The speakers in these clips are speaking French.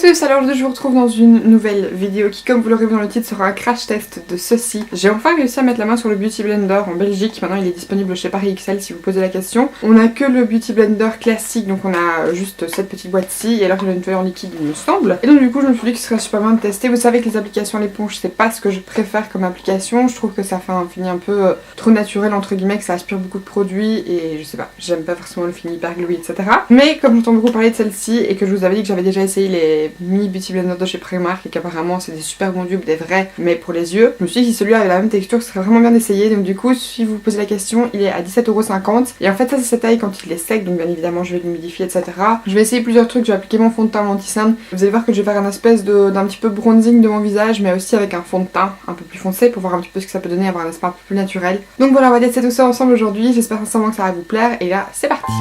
tous, alors aujourd'hui je vous retrouve dans une nouvelle vidéo qui, comme vous l'aurez vu dans le titre, sera un crash test de ceci. J'ai enfin réussi à mettre la main sur le Beauty Blender en Belgique, maintenant il est disponible chez Paris XL si vous posez la question. On a que le Beauty Blender classique, donc on a juste cette petite boîte-ci, et alors il a une feuille en liquide il me semble. Et donc du coup je me suis dit que ce serait super bien de tester. Vous savez que les applications à l'éponge c'est pas ce que je préfère comme application, je trouve que ça fait un fini un peu trop naturel entre guillemets, que ça aspire beaucoup de produits et je sais pas, j'aime pas forcément le fini hyper gluey etc. Mais comme j'entends beaucoup parler de celle-ci et que je vous avais dit que j'avais déjà essayé les mini Beauty Blender de chez Primark et qu'apparemment c'est des super bons dupes, des vrais mais pour les yeux, je me suis dit que si celui-là avait la même texture ce serait vraiment bien d'essayer. Donc du coup si vous posez la question il est à 17,50€ et en fait ça c'est sa taille quand il est sec, donc bien évidemment je vais l'humidifier etc. Je vais essayer plusieurs trucs, je vais appliquer mon fond de teint anti-cerne. Vous allez voir que je vais faire un espèce d'un petit peu bronzing de mon visage mais aussi avec un fond de teint un peu plus foncé pour voir un petit peu ce que ça peut donner, avoir un aspect un peu plus naturel. Donc voilà, on va tester tout ça ensemble aujourd'hui, j'espère sincèrement que ça va vous plaire et là c'est parti.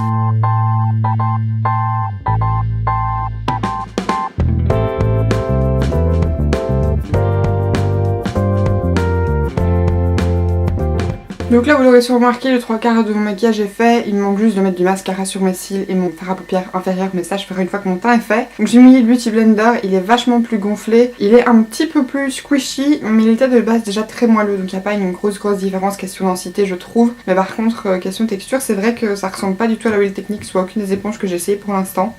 Donc là vous l'aurez sûrement remarqué, le 3/4 de mon maquillage est fait, il me manque juste de mettre du mascara sur mes cils et mon fard à paupières inférieur, mais ça je ferai une fois que mon teint est fait. Donc j'ai mis le Beauty Blender, il est vachement plus gonflé, il est un petit peu plus squishy, mais il était de base déjà très moelleux, donc il n'y a pas une grosse différence question densité je trouve. Mais par contre question texture, c'est vrai que ça ressemble pas du tout à la Real Techniques, soit aucune des éponges que j'ai essayé pour l'instant.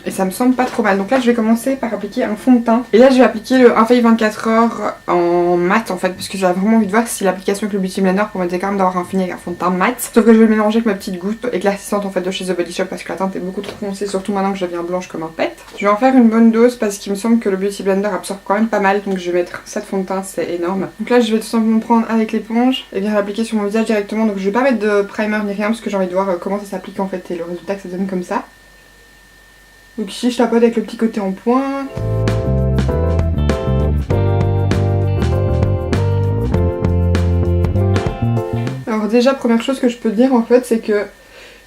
Et ça me semble pas trop mal. Donc là je vais commencer par appliquer un fond de teint. Et là je vais appliquer le 1 feuille 24 heures en mat en fait, parce que j'avais vraiment envie de voir si l'application avec le Beauty Blender permettait quand même d'avoir un fini avec un fond de teint mat. Sauf que je vais le mélanger avec ma petite goutte éclaircissante en fait de chez The Body Shop parce que la teinte est beaucoup trop foncée, surtout maintenant que je deviens blanche comme un pet. Je vais en faire une bonne dose parce qu'il me semble que le Beauty Blender absorbe quand même pas mal, donc je vais mettre 7 fonds de teint, c'est énorme. Donc là je vais tout simplement prendre avec l'éponge et bien l'appliquer sur mon visage directement. Donc je vais pas mettre de primer ni rien parce que j'ai envie de voir comment ça s'applique en fait et le résultat que ça donne comme ça. Donc ici je tapote avec le petit côté en point. Alors déjà première chose que je peux dire en fait c'est que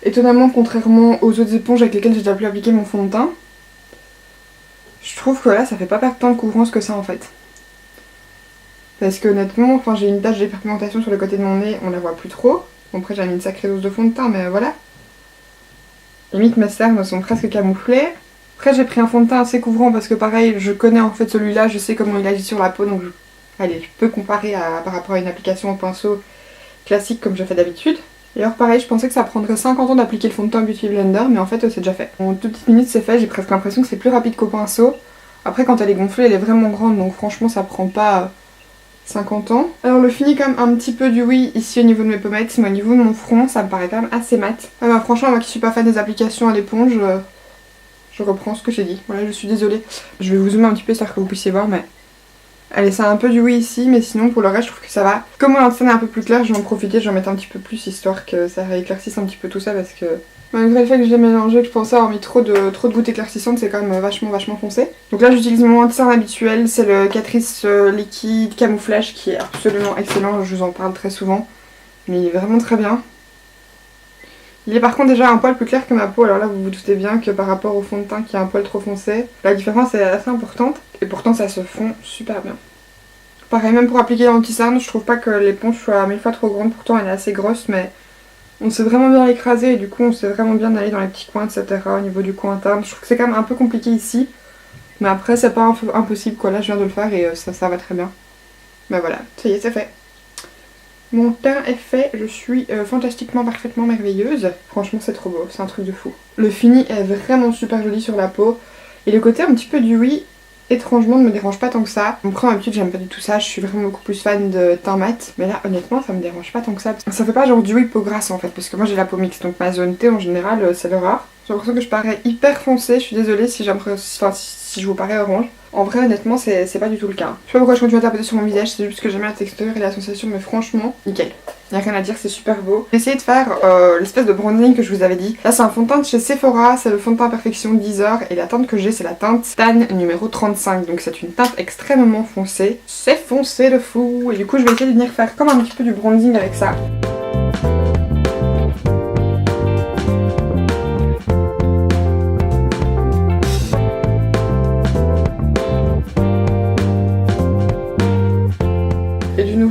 étonnamment contrairement aux autres éponges avec lesquelles j'ai déjà pu appliquer mon fond de teint, je trouve que là ça fait pas perdre tant de couvrance que ça en fait. Parce que honnêtement, enfin j'ai une tache d'hyperpigmentation sur le côté de mon nez, on la voit plus trop. Bon après j'ai mis une sacrée dose de fond de teint mais voilà. Limite mes cernes sont presque camouflées. Après j'ai pris un fond de teint assez couvrant parce que pareil je connais en fait celui-là, je sais comment il agit sur la peau donc allez, je peux comparer par rapport à une application au pinceau classique comme je fais d'habitude. Et alors pareil je pensais que ça prendrait 50 ans d'appliquer le fond de teint Beauty Blender mais en fait c'est déjà fait. En toute petite minute c'est fait, j'ai presque l'impression que c'est plus rapide qu'au pinceau. Après quand elle est gonflée elle est vraiment grande donc franchement ça prend pas 50 ans. Alors le fini quand même un petit peu du oui ici au niveau de mes pommettes, mais au niveau de mon front ça me paraît quand même assez mat. Alors franchement moi qui suis pas fan des applications à l'éponge, je reprends ce que j'ai dit. Voilà je suis désolée. Je vais vous zoomer un petit peu histoire que vous puissiez voir mais... Allez c'est un peu du oui ici mais sinon pour le reste je trouve que ça va. Comme mon anti-cerne est un peu plus clair je vais en profiter, je vais en mettre un petit peu plus histoire que ça éclaircisse un petit peu tout ça parce que... Malgré le fait que je l'ai mélangé, que je pensais avoir mis trop de gouttes éclaircissantes, c'est quand même vachement foncé. Donc là j'utilise mon anti-cerne habituel, c'est le Catrice liquide camouflage qui est absolument excellent, je vous en parle très souvent. Mais il est vraiment très bien. Il est par contre déjà un poil plus clair que ma peau, alors là vous vous doutez bien que par rapport au fond de teint qui est un poil trop foncé, la différence est assez importante et pourtant ça se fond super bien. Pareil même pour appliquer l'anti-cerne, je trouve pas que l'éponge soit 1000 fois trop grande, pourtant elle est assez grosse mais... On sait vraiment bien l'écraser et du coup on sait vraiment bien aller dans les petits coins etc. Au niveau du coin interne. Je trouve que c'est quand même un peu compliqué ici. Mais après c'est pas impossible quoi. Là je viens de le faire et ça va très bien. Mais voilà, ça y est c'est fait. Mon teint est fait, je suis fantastiquement parfaitement merveilleuse. Franchement c'est trop beau, c'est un truc de fou. Le fini est vraiment super joli sur la peau. Et le côté un petit peu du oui, étrangement ne me dérange pas tant que ça. Après d'habitude j'aime pas du tout ça, je suis vraiment beaucoup plus fan de teint mat. Mais là honnêtement ça me dérange pas tant que ça. Ça fait pas genre du oui peau grasse en fait, parce que moi j'ai la peau mixte, donc ma zone T en général c'est le rare. J'ai l'impression que je parais hyper foncée, je suis désolée si si je vous parais orange. En vrai honnêtement c'est pas du tout le cas. Je sais pas pourquoi je continue à tapoter sur mon visage, c'est juste que j'aime la texture et la sensation, mais franchement nickel. Y'a rien à dire, c'est super beau. J'ai essayé de faire l'espèce de bronzing que je vous avais dit. Là c'est un fond de teint de chez Sephora, c'est le fond de teint Perfection 10 heures et la teinte que j'ai c'est la teinte Tan numéro 35. Donc c'est une teinte extrêmement foncée. C'est foncé de fou. Et du coup je vais essayer de venir faire comme un petit peu du bronzing avec ça.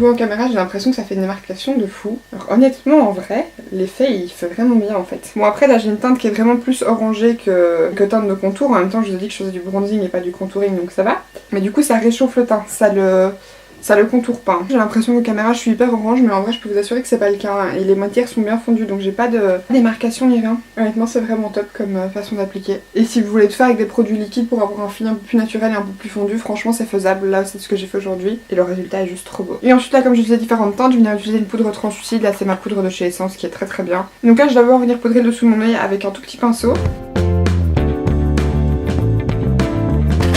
vois en caméra, j'ai l'impression que ça fait une démarcation de fou. Alors honnêtement, en vrai, l'effet il fait vraiment bien en fait. Bon après là j'ai une teinte qui est vraiment plus orangée que teinte de contour. En même temps je vous ai dit que je faisais du bronzing et pas du contouring donc ça va. Mais du coup ça réchauffe le teint, ça le contourne pas. J'ai l'impression qu'aux caméras je suis hyper orange mais en vrai je peux vous assurer que c'est pas le cas. Et les matières sont bien fondues donc j'ai pas de démarcation ni rien. Honnêtement c'est vraiment top comme façon d'appliquer. Et si vous voulez tout faire avec des produits liquides pour avoir un fini un peu plus naturel et un peu plus fondu, franchement c'est faisable. Là c'est ce que j'ai fait aujourd'hui et le résultat est juste trop beau. Et ensuite là comme je disais différentes teintes, je vais venir utiliser une poudre translucide. Là c'est ma poudre de chez Essence qui est très très bien. Donc là je vais d'abord venir poudrer le dessous de mon œil avec un tout petit pinceau.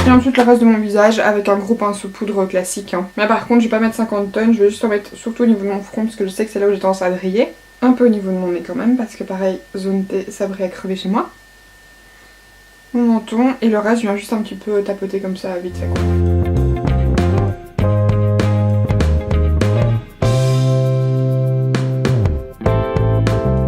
Et ensuite le reste de mon visage avec un gros pinceau poudre classique. Hein. Mais par contre je vais pas mettre 50 tonnes, je vais juste en mettre surtout au niveau de mon front parce que je sais que c'est là où j'ai tendance à briller. Un peu au niveau de mon nez quand même parce que pareil, zone T, ça brille à crever chez moi. Mon menton et le reste je viens juste un petit peu tapoter comme ça vite fait quoi.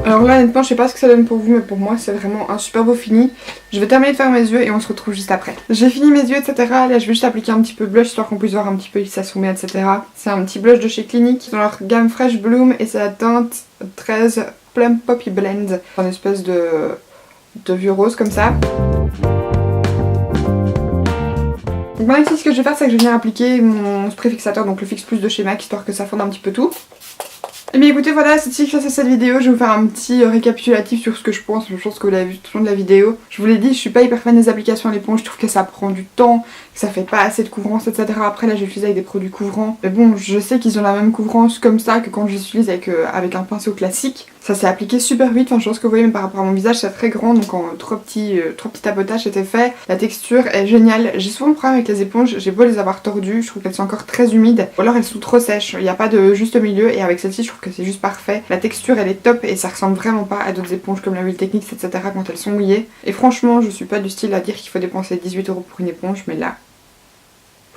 Alors là honnêtement je sais pas ce que ça donne pour vous mais pour moi c'est vraiment un super beau fini. Je vais terminer de faire mes yeux et on se retrouve juste après. J'ai fini mes yeux etc. Là je vais juste appliquer un petit peu de blush histoire qu'on puisse voir un petit peu si ça soumet etc. C'est un petit blush de chez Clinique dans leur gamme Fresh Bloom et c'est la teinte 13 Plum Poppy Blend. Une espèce de vieux rose comme ça. Donc maintenant ici ce que je vais faire c'est que je vais venir appliquer mon spray fixateur donc le Fix Plus de chez MAC histoire que ça fonde un petit peu tout. Et bien écoutez voilà c'est ici que c'est cette vidéo, je vais vous faire un petit récapitulatif sur ce que je pense que vous l'avez vu tout au long de la vidéo. Je vous l'ai dit je suis pas hyper fan des applications à l'éponge, je trouve que ça prend du temps, que ça fait pas assez de couvrance etc. Après là j'ai utilisé avec des produits couvrants, mais bon je sais qu'ils ont la même couvrance comme ça que quand j'utilise avec un pinceau classique. Ça s'est appliqué super vite, enfin je pense que vous voyez mais par rapport à mon visage c'est très grand donc en 3 petits tapotages c'était fait. La texture est géniale, j'ai souvent le problème avec les éponges, j'ai beau les avoir tordues, je trouve qu'elles sont encore très humides ou alors elles sont trop sèches, il n'y a pas de juste milieu et avec celle-ci je trouve que c'est juste parfait. La texture elle est top et ça ressemble vraiment pas à d'autres éponges comme la Real Techniques etc. quand elles sont mouillées. Et franchement je suis pas du style à dire qu'il faut dépenser 18 € pour une éponge mais là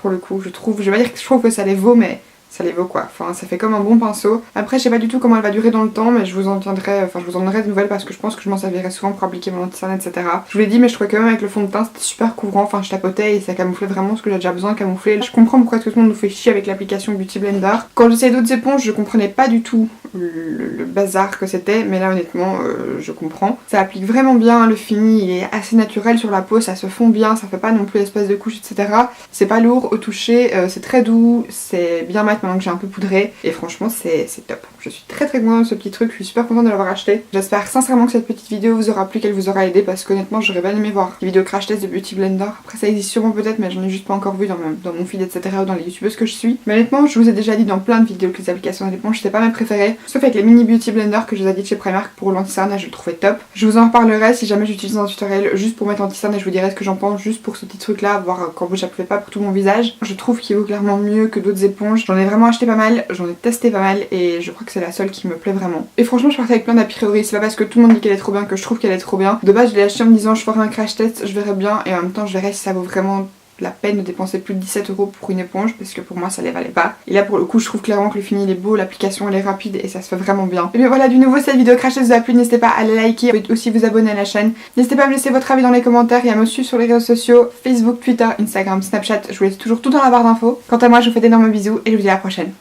pour le coup je vais pas dire que je trouve que ça les vaut mais ça les vaut quoi, enfin ça fait comme un bon pinceau. Après je sais pas du tout comment elle va durer dans le temps mais je vous en donnerai de nouvelles parce que je pense que je m'en servirai souvent pour appliquer mon anti-cerne etc. Je vous l'ai dit mais je trouvais quand même avec le fond de teint c'était super couvrant, enfin je tapotais et ça camouflait vraiment ce que j'ai déjà besoin de camoufler. Je comprends pourquoi tout le monde nous fait chier avec l'application Beauty Blender. Quand j'essayais d'autres éponges je comprenais pas du tout le bazar que c'était mais là honnêtement je comprends. Ça applique vraiment bien, le fini il est assez naturel sur la peau, ça se fond bien, ça fait pas non plus espèce de couche etc. C'est pas lourd au toucher, c'est très doux, c'est bien mat maintenant que j'ai un peu poudré et franchement c'est top. Je suis très contente de ce petit truc, je suis super contente de l'avoir acheté. J'espère sincèrement que cette petite vidéo vous aura plu, qu'elle vous aura aidé parce qu'honnêtement j'aurais bien aimé voir des vidéos crash test de Beauty Blender. Après ça existe sûrement peut-être mais j'en ai juste pas encore vu dans mon feed etc. ou dans les youtubeuses que je suis. Mais honnêtement je vous ai déjà dit dans plein de vidéos que les applications à l'éponge c'était pas mes préférées. Sauf avec les mini Beauty Blender que je vous ai dit de chez Primark pour l'anti-cerne, je le trouvais top. Je vous en reparlerai si jamais j'utilise un tutoriel juste pour mettre anti-cerne et je vous dirai ce que j'en pense juste pour ce petit truc là, voir quand j'appliquais pas pour tout mon visage. Je trouve qu'il vaut clairement mieux que d'autres éponges. J'en ai vraiment acheté pas mal, j'en ai testé pas mal et je crois que c'est la seule qui me plaît vraiment. Et franchement je partais avec plein d'a priori, c'est pas parce que tout le monde dit qu'elle est trop bien que je trouve qu'elle est trop bien. De base je l'ai acheté en me disant je ferai un crash test, je verrai bien et en même temps je verrai si ça vaut vraiment la peine de dépenser plus de 17 € pour une éponge parce que pour moi ça les valait pas. Et là pour le coup je trouve clairement que le fini il est beau, l'application elle est rapide et ça se fait vraiment bien. Et bien voilà du nouveau cette vidéo crash test vous a plu, n'hésitez pas à la liker, vous pouvez aussi vous abonner à la chaîne. N'hésitez pas à me laisser votre avis dans les commentaires et à me suivre sur les réseaux sociaux, Facebook, Twitter, Instagram, Snapchat, je vous laisse toujours tout dans la barre d'infos. Quant à moi je vous fais d'énormes bisous et je vous dis à la prochaine.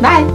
Bye.